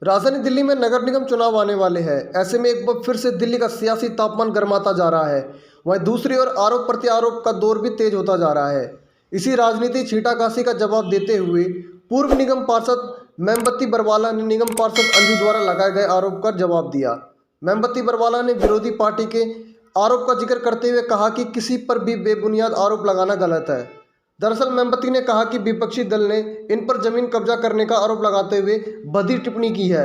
राजधानी दिल्ली में नगर निगम चुनाव आने वाले हैं। ऐसे में एक बार फिर से दिल्ली का सियासी तापमान गर्माता जा रहा है। वहीं दूसरी ओर आरोप प्रत्यारोप का दौर भी तेज होता जा रहा है। इसी राजनीति छींटाकशी का जवाब देते हुए पूर्व निगम पार्षद मेमबत्ती बरवाला ने निगम पार्षद अंजू द्वारा लगाए गए आरोप का जवाब दिया। मेमबत्ती बरवाला ने विरोधी पार्टी के आरोप का जिक्र करते हुए कहा कि किसी पर भी बेबुनियाद आरोप लगाना गलत है। दरअसल मेमबत्ती ने कहा कि विपक्षी दल ने इन पर जमीन कब्जा करने का आरोप लगाते हुए भद्दी टिप्पणी की है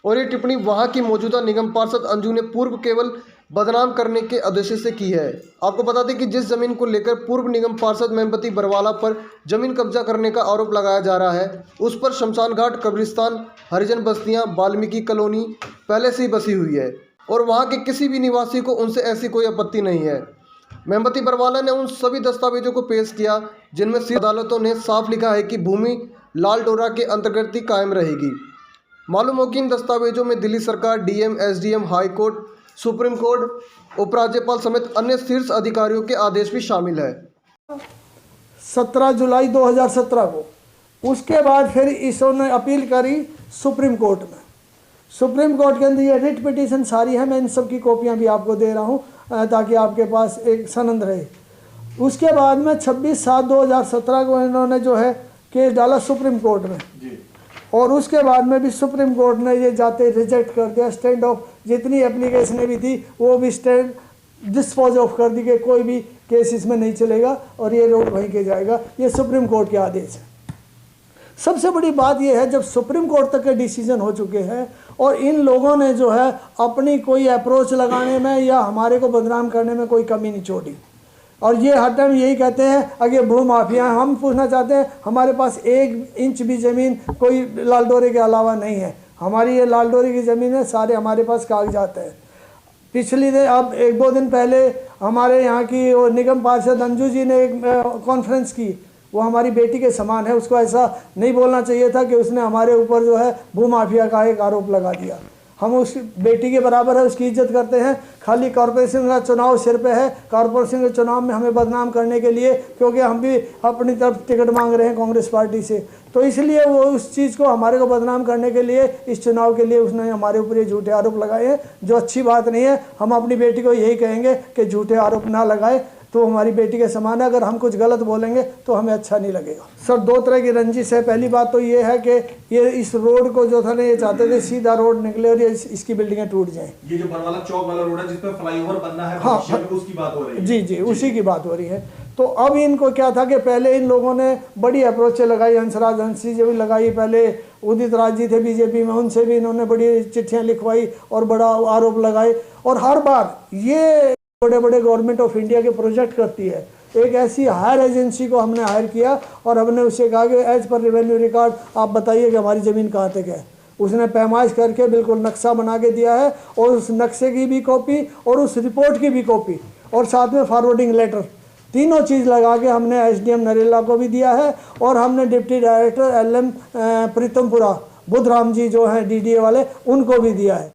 और ये टिप्पणी वहां की मौजूदा निगम पार्षद अंजू ने पूर्व केवल बदनाम करने के उद्देश्य से की है। आपको बता दें कि जिस जमीन को लेकर पूर्व निगम पार्षद मेमबत्ती बरवाला पर जमीन कब्जा करने का आरोप लगाया जा रहा है, उस पर शमशान घाट, कब्रिस्तान, हरिजन बस्तियां, वाल्मीकि कॉलोनी पहले से ही बसी हुई है और वहाँ के किसी भी निवासी को उनसे ऐसी कोई आपत्ति नहीं है। मेमबत्ती बरवाला ने उन सभी दस्तावेजों को पेश किया जिनमें शीर्ष अदालतों ने साफ लिखा है कि भूमि लाल डोरा के अंतर्गत ही कायम रहेगी। मालूम हो कि इन दस्तावेजों में दिल्ली सरकार, DM, SDM, high court, supreme court, उपराज्यपाल समेत अन्य शीर्ष अधिकारियों के आदेश भी शामिल है। 17 जुलाई 2017 को उसके बाद फिर इसने अपील करी सुप्रीम कोर्ट में। सुप्रीम कोर्ट के अंदर ये रिट पिटीशन सारी है, मैं इन सब की कॉपियाँ भी आपको दे रहा हूँ ताकि आपके पास एक सनद रहे। उसके बाद में 26/7/2017 को इन्होंने जो है केस डाला सुप्रीम कोर्ट में जी। और उसके बाद में भी सुप्रीम कोर्ट ने ये जाते रिजेक्ट कर दिया। स्टैंड ऑफ जितनी एप्लीकेशनें भी थी वो भी स्टैंड डिस्पोज ऑफ कर दी कि कोई भी केस इसमें नहीं चलेगा और ये रोड वहीं के जाएगा। ये सुप्रीम कोर्ट के आदेश है। सबसे बड़ी बात यह है, जब सुप्रीम कोर्ट तक के डिसीजन हो चुके हैं और इन लोगों ने जो है अपनी कोई अप्रोच लगाने में या हमारे को बदनाम करने में कोई कमी नहीं छोड़ी और ये हर टाइम यही कहते हैं अगर भू माफिया। हम पूछना चाहते हैं, हमारे पास 1 इंच भी ज़मीन कोई लाल डोरे के अलावा नहीं है। हमारी ये लाल डोरे की ज़मीन है, सारे हमारे पास कागजात है। पिछली दिन अब 1-2 दिन पहले हमारे यहाँ की वो निगम पार्षद अंजू जी ने एक कॉन्फ्रेंस की। वो हमारी बेटी के समान है, उसको ऐसा नहीं बोलना चाहिए था कि उसने हमारे ऊपर जो है भूमाफिया का एक आरोप लगा दिया। हम उस बेटी के बराबर है, उसकी इज्जत करते हैं। खाली कॉरपोरेशन का चुनाव सिर पे है, कॉरपोरेशन के चुनाव में हमें बदनाम करने के लिए, क्योंकि हम भी अपनी तरफ टिकट मांग रहे हैं कांग्रेस पार्टी से, तो इसलिए वो उस चीज़ को हमारे को बदनाम करने के लिए इस चुनाव के लिए उसने हमारे ऊपर ये झूठे आरोप लगाए हैं, जो अच्छी बात नहीं है। हम अपनी बेटी को यही कहेंगे कि झूठे आरोप ना लगाए, तो हमारी बेटी के समान है। अगर हम कुछ गलत बोलेंगे तो हमें अच्छा नहीं लगेगा। सर 2 तरह की रंजिश है। पहली बात तो ये है कि ये इस रोड को जो था ना, ये चाहते थे सीधा रोड निकले और ये इसकी बिल्डिंगें टूट जाएं। ये जो बरवाला चौक वाला रोड है जिस पर फ्लाईओवर बनना है, हाँ, उसकी बात हो रही है। जी, उसी की बात हो रही है। तो अब इनको क्या था कि पहले इन लोगों ने बड़ी अप्रोचें लगाई, हंसराज हंसी जो भी लगाई, पहले उदित राज जी थे बीजेपी में, उनसे भी इन्होंने बड़ी चिट्ठियाँ लिखवाई और बड़ा आरोप लगाए। और हर बार ये बड़े बड़े गवर्नमेंट ऑफ इंडिया के प्रोजेक्ट करती है। एक ऐसी हायर एजेंसी को हमने हायर किया और हमने उससे कहा कि एज पर रेवेन्यू रिकॉर्ड आप बताइए कि हमारी ज़मीन कहाँ तक है। उसने पैमाइश करके बिल्कुल नक्शा बना के दिया है और उस नक्शे की भी कॉपी और उस रिपोर्ट की भी कॉपी और साथ में फॉरवर्डिंग लेटर, तीनों चीज़ लगा के हमने एसडीएम नरेला को भी दिया है और हमने deputy director LM Pritampura Buddhram ji जो हैं DDA वाले, उनको भी दिया है।